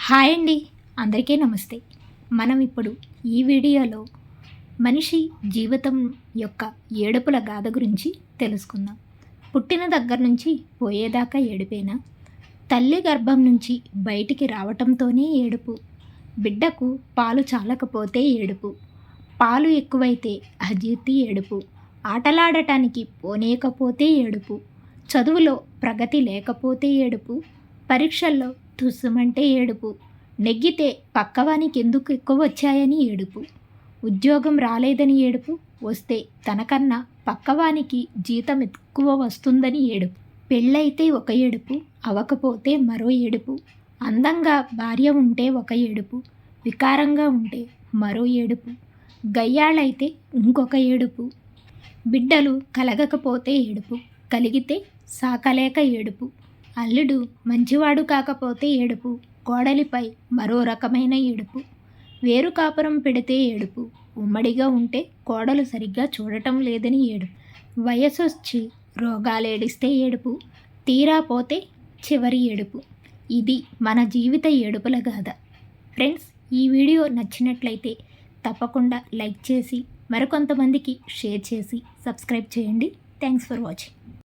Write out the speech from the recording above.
Hi అండి, అందరికీ నమస్తే. మనం ఇప్పుడు ఈ వీడియోలో మనిషి జీవితం యొక్క ఏడుపుల గాథ గురించి తెలుసుకుందాం. పుట్టిన దగ్గర నుంచి పోయేదాకా ఏడుపేనా? తల్లి గర్భం నుంచి బయటికి రావటంతోనే ఏడుపు, బిడ్డకు పాలు చాలకపోతే ఏడుపు, పాలు ఎక్కువైతే అజీర్తి ఏడుపు, ఆటలాడటానికి పోనీయకపోతే ఏడుపు, చదువులో ప్రగతి లేకపోతే ఏడుపు, పరీక్షల్లో తుస్సుమంటే ఏడుపు, నెగ్గితే పక్కవానికి ఎందుకు ఎక్కువ వచ్చాయని ఏడుపు, ఉద్యోగం రాలేదని ఏడుపు, వస్తే తనకన్నా పక్కవానికి జీతం ఎక్కువ వస్తుందని ఏడుపు, పెళ్ళైతే ఒక ఏడుపు, అవ్వకపోతే మరో ఏడుపు, అందంగా భార్య ఉంటే ఒక ఏడుపు, వికారంగా ఉంటే మరో ఏడుపు, గయ్యాళైతే ఇంకొక ఏడుపు, బిడ్డలు కలగకపోతే ఏడుపు, కలిగితే సాకలేక ఏడుపు, అల్లుడు మంచివాడు కాకపోతే ఏడుపు, కోడలిపై మరో రకమైన ఏడుపు, వేరు కాపురం పెడితే ఏడుపు, ఉమ్మడిగా ఉంటే కోడలు సరిగ్గా చూడటం లేదని ఏడుపు, వయసొచ్చి రోగాలేడిస్తే ఏడుపు, తీరా పోతే చివరి ఏడుపు. ఇది మన జీవిత ఏడుపుల గాథ. ఫ్రెండ్స్, ఈ వీడియో నచ్చినట్లయితే తప్పకుండా లైక్ చేసి మరికొంతమందికి షేర్ చేసి సబ్స్క్రైబ్ చేయండి. Thanks for watching.